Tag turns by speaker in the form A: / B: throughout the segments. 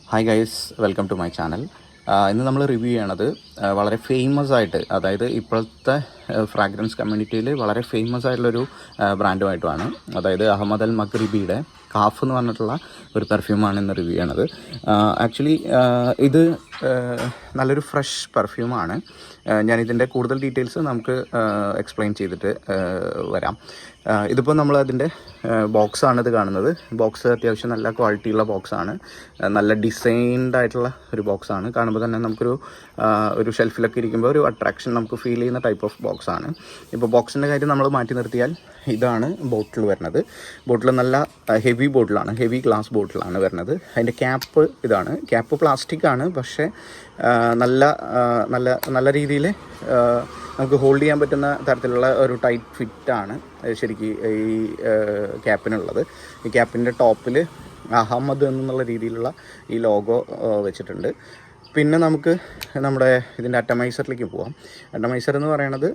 A: Hi guys, welcome to my channel. ഇന്ന് നമ്മൾ review ചെയ്യണത് വളരെ ഫേമസ് ആയിട്ട്, അതായത് ഇപ്പോഴത്തെ ഫ്രാഗ്രൻസ് കമ്മ്യൂണിറ്റിയിൽ വളരെ ഫേമസ് ആയിട്ടുള്ളൊരു ബ്രാൻഡുമായിട്ടുമാണ്. അതായത് അഹമ്മദ് അൽ മഗ്രിബിയുടെ കാഫ് എന്ന് പറഞ്ഞിട്ടുള്ള ഒരു പെർഫ്യൂമാണ് ഇന്ന് റിവ്യൂ ചെയ്യണത്. ആക്ച്വലി ഇത് നല്ലൊരു ഫ്രഷ് പെർഫ്യൂമാണ്. ഞാനിതിൻ്റെ കൂടുതൽ ഡീറ്റെയിൽസ് നമുക്ക് എക്സ്പ്ലെയിൻ ചെയ്തിട്ട് വരാം. ഇതിപ്പോൾ നമ്മൾ അതിൻ്റെ ബോക്സാണ് ഇത് കാണുന്നത്. ബോക്സ് അത്യാവശ്യം നല്ല ക്വാളിറ്റിയുള്ള ബോക്സാണ്, നല്ല ഡിസൈൻഡ് ആയിട്ടുള്ള ഒരു ബോക്സാണ്. കാണുമ്പോൾ തന്നെ ഒരു ഷെൽഫിലൊക്കെ ഇരിക്കുമ്പോൾ ഒരു അട്രാക്ഷൻ നമുക്ക് ഫീൽ ചെയ്യുന്ന ടൈപ്പ് ഓഫ് ബോക്സാണ്. ഇപ്പോൾ ബോക്സിൻ്റെ കാര്യം നമ്മൾ മാറ്റി നിർത്തിയാൽ ഇതാണ് ബോട്ടിൽ വരുന്നത്. ബോട്ടിൽ നല്ല ഹെവി ബോട്ടിലാണ്, ഹെവി ഗ്ലാസ് ബോട്ടിലാണ് വരുന്നത്. അതിൻ്റെ ക്യാപ്പ് ഇതാണ്. ക്യാപ്പ് പ്ലാസ്റ്റിക് ആണ്, പക്ഷേ നല്ല നല്ല നല്ല രീതിയിൽ നമുക്ക് ഹോൾഡ് ചെയ്യാൻ പറ്റുന്ന തരത്തിലുള്ള ഒരു ടൈറ്റ് ഫിറ്റാണ് ശരിക്കും ഈ ക്യാപ്പിനുള്ളത്. ഈ ക്യാപ്പിൻ്റെ ടോപ്പിൽ അഹമ്മദ് എന്നുള്ള രീതിയിലുള്ള ഈ ലോഗോ വെച്ചിട്ടുണ്ട്. പിന്നെ നമുക്ക് നമ്മുടെ ഇതിൻ്റെ അറ്റമൈസറിലേക്ക് പോകാം. അറ്റമൈസർ എന്ന് പറയുന്നത്,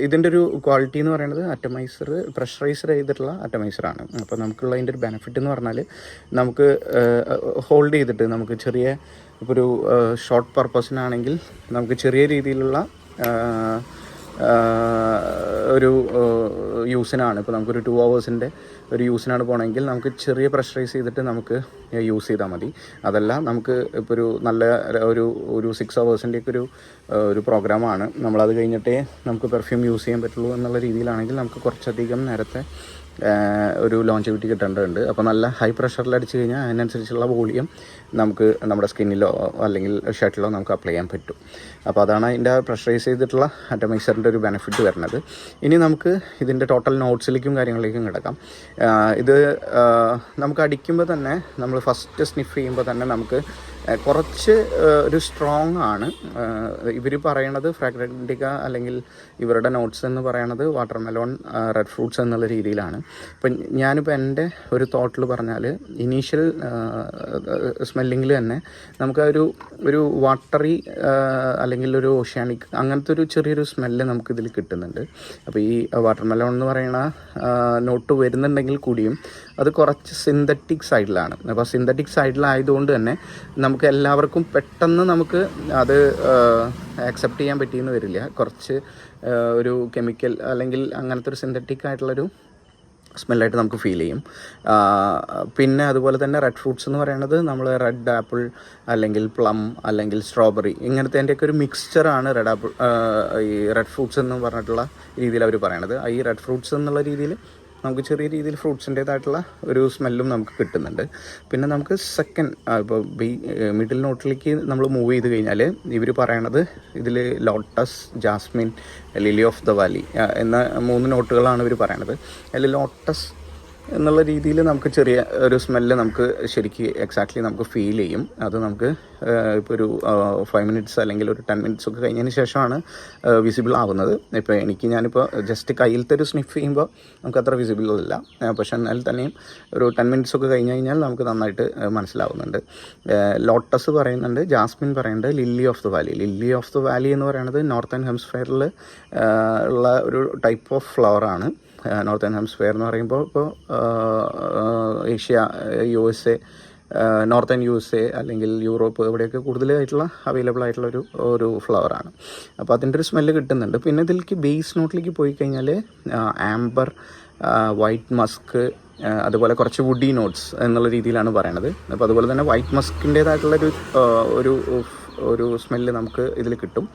A: ഇതിൻ്റെ ഒരു ക്വാളിറ്റി എന്ന് പറയുന്നത്, അറ്റമൈസർ പ്രഷറൈസർ ചെയ്തിട്ടുള്ള അറ്റമൈസറാണ്. അപ്പോൾ നമുക്കുള്ള അതിൻ്റെ ഒരു ബെനിഫിറ്റ് എന്ന് പറഞ്ഞാൽ, നമുക്ക് ഹോൾഡ് ചെയ്തിട്ട് നമുക്ക് ചെറിയ ഇപ്പോൾ ഒരു ഷോർട്ട് പർപ്പസിനാണെങ്കിൽ നമുക്ക് ചെറിയ രീതിയിലുള്ള ഒരു യൂസിനാണ്, ഇപ്പോൾ നമുക്കൊരു 2 hours ഒരു യൂസിനാണ് പോകണമെങ്കിൽ നമുക്ക് ചെറിയ പ്രഷറൈസ് ചെയ്തിട്ട് നമുക്ക് യൂസ് ചെയ്താൽ മതി. അതല്ല, നമുക്ക് ഇപ്പോൾ ഒരു നല്ല ഒരു 6 hours ഒരു പ്രോഗ്രാമാണ്, നമ്മളത് കഴിഞ്ഞിട്ടേ നമുക്ക് പെർഫ്യൂം യൂസ് ചെയ്യാൻ പറ്റുള്ളൂ എന്നുള്ള രീതിയിലാണെങ്കിൽ നമുക്ക് കുറച്ചധികം നേരത്തെ ഒരു ലോഞ്ചിവിറ്റി കിട്ടേണ്ടതുണ്ട്. അപ്പോൾ നല്ല ഹൈ പ്രഷറിൽ അടിച്ച് കഴിഞ്ഞാൽ അതിനനുസരിച്ചുള്ള വോളിയം നമുക്ക് നമ്മുടെ സ്കിന്നിലോ അല്ലെങ്കിൽ ഷർട്ടിലോ നമുക്ക് അപ്ലൈ ചെയ്യാൻ പറ്റും. അപ്പോൾ അതാണ് അതിൻ്റെ പ്രഷറൈസ് ചെയ്തിട്ടുള്ള അറ്റമൈസറിൻ്റെ ഒരു ബെനിഫിറ്റ് വരുന്നത്. ഇനി നമുക്ക് ഇതിൻ്റെ ടോട്ടൽ നോട്ട്സിലേക്കും കാര്യങ്ങളിലേക്കും കിടക്കാം. ഇത് നമുക്ക് അടിക്കുമ്പോൾ തന്നെ, നമ്മൾ ഫസ്റ്റ് സ്നിഫ് ചെയ്യുമ്പോൾ തന്നെ നമുക്ക് കുറച്ച് ഒരു സ്ട്രോങ് ആണ്. ഇവർ പറയണത് ഫ്രാഗ്രൻറ്റിക്ക അല്ലെങ്കിൽ ഇവരുടെ നോട്ട്സ് എന്ന് പറയണത് വാട്ടർമെലോൺ, റെഡ് ഫ്രൂട്ട്സ് എന്നുള്ള രീതിയിലാണ്. ഇപ്പം ഞാനിപ്പോൾ എൻ്റെ ഒരു തോട്ടിൽ പറഞ്ഞാൽ, ഇനീഷ്യൽ സ്മെല്ലിങ്ങിൽ തന്നെ നമുക്ക് ഒരു വാട്ടറി അല്ലെങ്കിൽ ഒരു ഓഷ്യാനിക് അങ്ങനത്തെ ഒരു ചെറിയൊരു സ്മെല്ല് നമുക്കിതിൽ കിട്ടുന്നുണ്ട്. അപ്പോൾ ഈ വാട്ടർമെലോൺ എന്ന് പറയുന്ന നോട്ട് വരുന്നുണ്ടെങ്കിൽ കൂടിയും അത് കുറച്ച് സിന്തറ്റിക് സൈഡിലാണ്. അപ്പോൾ സിന്തറ്റിക് സൈഡിലായതുകൊണ്ട് തന്നെ നമുക്ക് എല്ലാവർക്കും പെട്ടെന്ന് നമുക്ക് അത് ആക്സെപ്റ്റ് ചെയ്യാൻ പറ്റിയെന്ന് വരില്ല. കുറച്ച് ഒരു കെമിക്കൽ അല്ലെങ്കിൽ അങ്ങനത്തെ ഒരു സിന്തറ്റിക് ആയിട്ടുള്ളൊരു സ്മെല്ലായിട്ട് നമുക്ക് ഫീൽ ചെയ്യും. പിന്നെ അതുപോലെ തന്നെ റെഡ് ഫ്രൂട്ട്സ് എന്ന് പറയുന്നത്, നമ്മൾ റെഡ് ആപ്പിൾ അല്ലെങ്കിൽ പ്ലം അല്ലെങ്കിൽ സ്ട്രോബെറി ഇങ്ങനത്തേൻ്റെയൊക്കെ ഒരു മിക്സ്ചറാണ് ഈ റെഡ് ഫ്രൂട്ട്സ് എന്ന് പറഞ്ഞിട്ടുള്ള രീതിയിൽ അവർ പറയണത്. ഈ റെഡ് ഫ്രൂട്ട്സ് എന്നുള്ള രീതിയിൽ നമുക്ക് ചെറിയ രീതിയിൽ ഫ്രൂട്ട്സിൻ്റേതായിട്ടുള്ള ഒരു സ്മെല്ലും നമുക്ക് കിട്ടുന്നുണ്ട്. പിന്നെ നമുക്ക് ഇപ്പോൾ മിഡിൽ നോട്ടിലേക്ക് നമ്മൾ മൂവ് ചെയ്ത് കഴിഞ്ഞാൽ ഇവർ പറയണത് ഇതിൽ lotus, jasmine, lily of the valley എന്ന 3 നോട്ടുകളാണ് ഇവർ പറയണത്. അതിൽ ലോട്ടസ് എന്നുള്ള രീതിയിൽ നമുക്ക് ചെറിയ ഒരു സ്മെല്ല് നമുക്ക് ശരിക്കും എക്സാക്ട്ലി നമുക്ക് ഫീൽ ചെയ്യും. അത് നമുക്ക് ഇപ്പോൾ ഒരു 5 minutes അല്ലെങ്കിൽ ഒരു 10 minutes ഒക്കെ കഴിഞ്ഞതിന് ശേഷമാണ് വിസിബിൾ ആവുന്നത്. ഇപ്പോൾ ഞാനിപ്പോൾ ജസ്റ്റ് കയ്യിലത്തെ ഒരു സ്നിഫ് ചെയ്യുമ്പോൾ നമുക്ക് അത്ര വിസിബിൾ അല്ല, പക്ഷേ എന്നാൽ തന്നെയും ഒരു 10 minutes ഒക്കെ കഴിഞ്ഞ് കഴിഞ്ഞാൽ നമുക്ക് നന്നായിട്ട് മനസ്സിലാവുന്നുണ്ട്. ലോട്ടസ് പറയുന്നുണ്ട്, ജാസ്മിൻ പറയുന്നുണ്ട്, ലില്ലി ഓഫ് ദ വാലി എന്ന് പറയുന്നത് നോർത്തേൺ ഹെമിസ്ഫിയറിൽ ഉള്ള ഒരു ടൈപ്പ് ഓഫ് ഫ്ലവറാണ്. നോർത്തേൺ ഹെമിസ്ഫിയർ എന്ന് പറയുമ്പോൾ ഇപ്പോൾ ഏഷ്യ, USA, നോർത്തേൺ USA അല്ലെങ്കിൽ യൂറോപ്പ് ഇവിടെയൊക്കെ കൂടുതലായിട്ടുള്ള അവൈലബിൾ ആയിട്ടുള്ള ഒരു ഫ്ലവറാണ്. അപ്പോൾ അതിൻ്റെ ഒരു സ്മെല്ല് കിട്ടുന്നുണ്ട്. പിന്നെ ഇതിലേക്ക് ബേസ് നോട്ടിലേക്ക് പോയി കഴിഞ്ഞാൽ ആംബർ, വൈറ്റ് മസ്ക്, അതുപോലെ കുറച്ച് വുഡി നോട്ട്സ് എന്നുള്ള രീതിയിലാണ് പറയണത്. അപ്പോൾ അതുപോലെ തന്നെ വൈറ്റ് മസ്കിൻ്റേതായിട്ടുള്ളൊരു ഒരു സ്മെല്ല് നമുക്ക് ഇതിൽ കിട്ടും.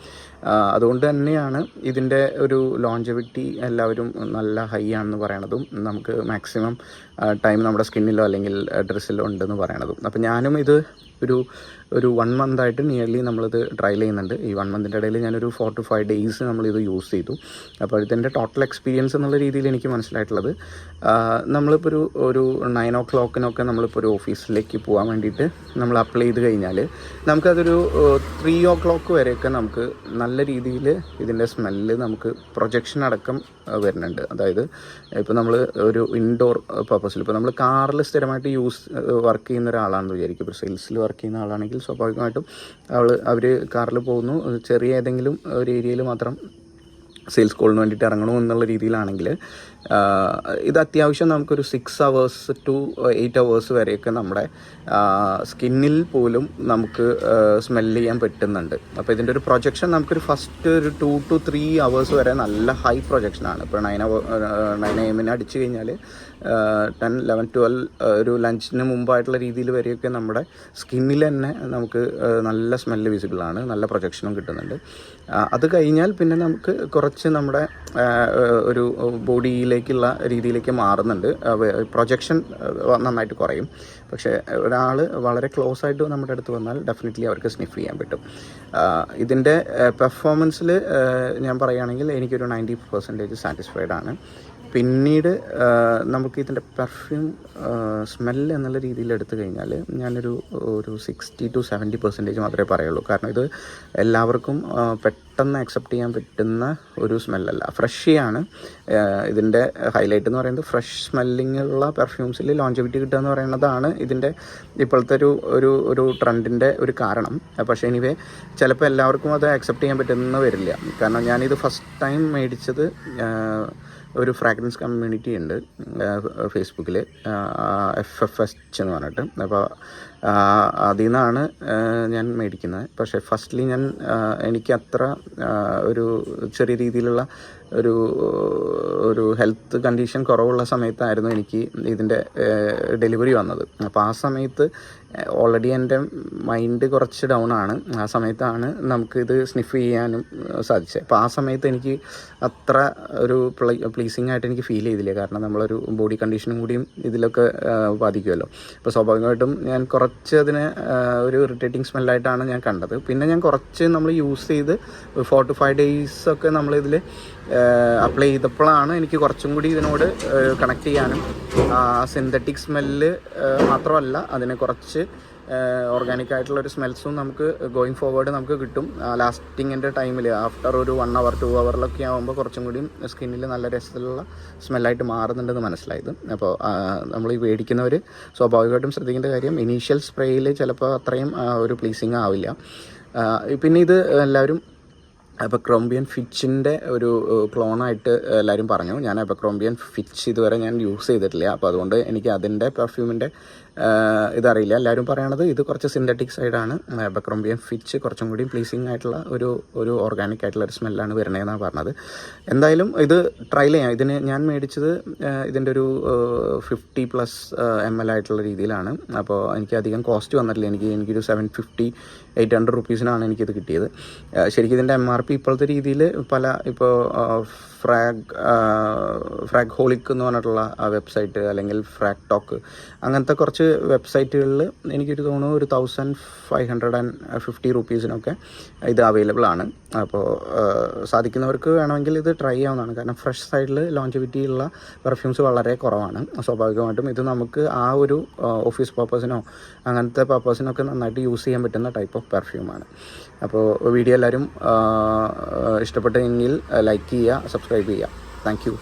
A: അതുകൊണ്ട് തന്നെയാണ് ഇതിൻ്റെ ഒരു ലോഞ്ചവിറ്റി എല്ലാവരും നല്ല ഹൈ ആണെന്ന് പറയണതും, നമുക്ക് മാക്സിമം ടൈം നമ്മുടെ സ്കിന്നിലോ അല്ലെങ്കിൽ ഡ്രസ്സിലോ ഉണ്ടെന്ന് പറയണതും. അപ്പോൾ ഞാനും ഇത് ഒരു 1 month ആയിട്ട് നിയർലി നമ്മളിത് ട്രയൽ ചെയ്യുന്നുണ്ട്. ഈ 1 month ഇടയിൽ ഞാനൊരു 4 to 5 days നമ്മളിത് യൂസ് ചെയ്തു. അപ്പോൾ ഇതിൻ്റെ ടോട്ടൽ എക്സ്പീരിയൻസ് എന്നുള്ള രീതിയിൽ എനിക്ക് മനസ്സിലായിട്ടുള്ളത്, നമ്മളിപ്പോൾ ഒരു 9 o'clock നമ്മളിപ്പോൾ ഒരു ഓഫീസിലേക്ക് പോകാൻ വേണ്ടിയിട്ട് നമ്മൾ അപ്ലൈ ചെയ്ത് കഴിഞ്ഞാൽ നമുക്കതൊരു 3 o'clock വരെയൊക്കെ നമുക്ക് നല്ല രീതിയിൽ ഇതിൻ്റെ സ്മെല്ല് നമുക്ക് പ്രൊജക്ഷൻ അടക്കം വരുന്നുണ്ട്. അതായത് ഇപ്പോൾ നമ്മൾ ഒരു ഇൻഡോർ പർപ്പസിൽ, ഇപ്പോൾ നമ്മൾ കാറിൽ സ്ഥിരമായിട്ട് വർക്ക് ചെയ്യുന്ന ഒരാളാണെന്ന് വിചാരിക്കും. ഇപ്പോൾ സെയിൽസിൽ വർക്ക് ചെയ്യുന്ന ആളാണെങ്കിൽ സ്വാഭാവികമായിട്ടും അവർ കാറിൽ പോകുന്നു, ചെറിയ ഏതെങ്കിലും ഒരു ഏരിയയിൽ മാത്രം സെയിൽസ് കോളിന് വേണ്ടിയിട്ട് ഇറങ്ങണോ എന്നുള്ള രീതിയിലാണെങ്കിൽ ഇത് അത്യാവശ്യം നമുക്കൊരു 6 hours to 8 hours വരെയൊക്കെ നമ്മുടെ സ്കിന്നിൽ പോലും നമുക്ക് സ്മെല്ല് ചെയ്യാൻ പറ്റുന്നുണ്ട്. അപ്പോൾ ഇതിൻ്റെ ഒരു പ്രൊജക്ഷൻ നമുക്കൊരു ഫസ്റ്റ് ഒരു 2 to 3 hours വരെ നല്ല ഹൈ പ്രൊജക്ഷനാണ്. ഇപ്പോൾ 9 AM അടിച്ചു കഴിഞ്ഞാൽ 10, 11, 12 ഒരു ലഞ്ചിന് മുമ്പായിട്ടുള്ള രീതിയിൽ വരെയൊക്കെ നമ്മുടെ സ്കിന്നിൽ തന്നെ നമുക്ക് നല്ല സ്മെല്ല് വിസിബിളാണ്, നല്ല പ്രൊജക്ഷനും കിട്ടുന്നുണ്ട്. അത് കഴിഞ്ഞാൽ പിന്നെ നമുക്ക് കുറച്ച് നമ്മുടെ ഒരു ബോഡിയിലേക്കുള്ള രീതിയിലേക്ക് മാറുന്നുണ്ട്. പ്രൊജക്ഷൻ നന്നായിട്ട് കുറയും. പക്ഷേ ഒരാൾ വളരെ ക്ലോസ് ആയിട്ട് നമ്മുടെ അടുത്ത് വന്നാൽ ഡെഫിനറ്റ്ലി അവർക്ക് സ്നിഫ് ചെയ്യാൻ പറ്റും. ഇതിൻ്റെ പെർഫോമൻസിൽ ഞാൻ പറയുകയാണെങ്കിൽ എനിക്കൊരു 90% സാറ്റിസ്ഫൈഡ് ആണ്. പിന്നീട് നമുക്ക് ഇതിൻ്റെ പെർഫ്യൂം സ്മെല്ല് എന്നുള്ള രീതിയിൽ എടുത്തു കഴിഞ്ഞാൽ ഞാനൊരു 60 to 70% മാത്രമേ പറയുള്ളൂ. കാരണം ഇത് എല്ലാവർക്കും പെട്ടെന്ന് അക്സെപ്റ്റ് ചെയ്യാൻ പറ്റുന്ന ഒരു സ്മെല്ലല്ല. ഫ്രഷിയാണ് ഇതിൻ്റെ ഹൈലൈറ്റ് എന്ന് പറയുന്നത്. ഫ്രഷ് സ്മെല്ലിങ്ങുള്ള പെർഫ്യൂംസിൽ ലോഞ്ചിവിറ്റി കിട്ടുക എന്ന് പറയുന്നതാണ് ഇതിൻ്റെ ഇപ്പോഴത്തെ ഒരു ട്രെൻഡിൻ്റെ ഒരു കാരണം. പക്ഷേ എനിവേ ചിലപ്പോൾ എല്ലാവർക്കും അത് അക്സെപ്റ്റ് ചെയ്യാൻ പറ്റുന്ന വരില്ല. കാരണം ഞാനിത് ഫസ്റ്റ് ടൈം മേടിച്ചത് ഒരു ഫ്രാഗ്രൻസ് കമ്മ്യൂണിറ്റി ഉണ്ട് ഫേസ്ബുക്കിൽ, FFH എന്ന് പറഞ്ഞിട്ട്. അപ്പോൾ അതിൽ നിന്നാണ് ഞാൻ മേടിക്കുന്നത്. പക്ഷേ ഫസ്റ്റ്ലി എനിക്ക് അത്ര ഒരു ചെറിയ രീതിയിലുള്ള ഒരു ഹെൽത്ത് കണ്ടീഷൻ കുറവുള്ള സമയത്തായിരുന്നു എനിക്ക് ഇതിൻ്റെ ഡെലിവറി വന്നത്. അപ്പോൾ ആ സമയത്ത് ഓൾറെഡി എൻ്റെ മൈൻഡ് കുറച്ച് ഡൗൺ ആണ്. ആ സമയത്താണ് നമുക്കിത് സ്നിഫ് ചെയ്യാനും സാധിച്ചത്. അപ്പോൾ ആ സമയത്ത് എനിക്ക് അത്ര ഒരു പ്ലീസിങ് ആയിട്ട് എനിക്ക് ഫീൽ ചെയ്തില്ല. കാരണം നമ്മളൊരു ബോഡി കണ്ടീഷനും കൂടിയും ഇതിലൊക്കെ ബാധിക്കുമല്ലോ. അപ്പോൾ സ്വാഭാവികമായിട്ടും ഞാൻ കുറച്ച് അതിനെ ഒരു ഇറിറ്റേറ്റിംഗ് സ്മെല്ലായിട്ടാണ് ഞാൻ കണ്ടത്. പിന്നെ ഞാൻ കുറച്ച് നമ്മൾ യൂസ് ചെയ്ത് 4 to 5 days ഒക്കെ നമ്മളിതിൽ അപ്ലൈ ചെയ്തപ്പോഴാണ് എനിക്ക് കുറച്ചും കൂടി ഇതിനോട് കണക്ട് ചെയ്യാനും സിന്തറ്റിക് സ്മെല്ല് മാത്രമല്ല അതിനെ കുറച്ച് ഓർഗാനിക് ആയിട്ടുള്ളൊരു സ്മെൽസും നമുക്ക് ഗോയിങ് ഫോർവേഡ് നമുക്ക് കിട്ടും. ലാസ്റ്റിങ്ങിൻ്റെ ടൈമിൽ ആഫ്റ്റർ ഒരു 1 hour 2 hourലൊക്കെ ആകുമ്പോൾ കുറച്ചും കൂടിയും സ്കിന്നിൽ നല്ല രസത്തിലുള്ള സ്മെല്ലായിട്ട് മാറുന്നുണ്ടെന്ന് മനസ്സിലായത്. അപ്പോൾ നമ്മൾ ഈ മേടിക്കുന്നവർ സ്വാഭാവികമായിട്ടും ശ്രദ്ധിക്കേണ്ട കാര്യം ഇനീഷ്യൽ സ്പ്രേയിൽ ചിലപ്പോൾ അത്രയും ഒരു പ്ലീസിങ് ആവില്ല. പിന്നെ ഇത് എല്ലാവരും അബക്രോംബിയൻ ഫിച്ചിൻ്റെ ഒരു ക്ലോണായിട്ട് എല്ലാവരും പറഞ്ഞു. ഞാൻ അബക്രോംബിയൻ ഫിച്ച് ഇതുവരെ ഞാൻ യൂസ് ചെയ്തിട്ടില്ല. അപ്പോൾ അതുകൊണ്ട് എനിക്ക് അതിൻ്റെ പെർഫ്യൂമിൻ്റെ ഇതറിയില്ല. എല്ലാവരും പറയണത് ഇത് കുറച്ച് സിന്തറ്റിക് സൈഡാണ്. അബക്രോംബിയൻ ഫിച്ച് കുറച്ചും കൂടി പ്ലീസിങ് ആയിട്ടുള്ള ഒരു ഓർഗാനിക് ആയിട്ടുള്ള ഒരു സ്മെല്ലാണ് വരുന്നതെന്നാണ് പറഞ്ഞത്. എന്തായാലും ഇത് ട്രൈ ചെയ്യാം. ഇതിന് ഞാൻ മേടിച്ചത് ഇതിൻ്റെ ഒരു 50+ ml ആയിട്ടുള്ള രീതിയിലാണ്. അപ്പോൾ എനിക്ക് അധികം കോസ്റ്റ് വന്നിട്ടില്ല. എനിക്കൊരു 750-800 rupees എനിക്കിത് കിട്ടിയത്. ശരിക്കും ഇതിൻ്റെ MRP ഇപ്പോഴത്തെ രീതിയിൽ ഇപ്പോൾ ഫ്രാഗ് ഹോളിക് എന്ന് പറഞ്ഞിട്ടുള്ള വെബ്സൈറ്റ് അല്ലെങ്കിൽ ഫ്രാഗ് ടോക്ക് അങ്ങനത്തെ കുറച്ച് വെബ്സൈറ്റുകളിൽ എനിക്കൊരു തോന്നുന്നു ഒരു 1550 rupees ഇത് അവൈലബിൾ ആണ്. അപ്പോൾ സാധിക്കുന്നവർക്ക് വേണമെങ്കിൽ ഇത് ട്രൈ ചെയ്യാവുന്നതാണ്. കാരണം ഫ്രഷ് സൈഡിൽ ലോഞ്ചിവിറ്റി ഉള്ള പെർഫ്യൂംസ് വളരെ കുറവാണ്. സ്വാഭാവികമായിട്ടും ഇത് നമുക്ക് ആ ഒരു ഓഫീസ് പർപ്പസിനോ അങ്ങനത്തെ പർപ്പസിനൊക്കെ നന്നായിട്ട് യൂസ് ചെയ്യാൻ പറ്റുന്ന ടൈപ്പ് ഓഫ് പെർഫ്യൂമാണ്. അപ്പോൾ വീഡിയോ എല്ലാവരും ഇഷ്ടപ്പെട്ടെങ്കിൽ ലൈക്ക് ചെയ്യുക, സബ്സ്ക്രൈബ് ചെയ്യുക. Thank you.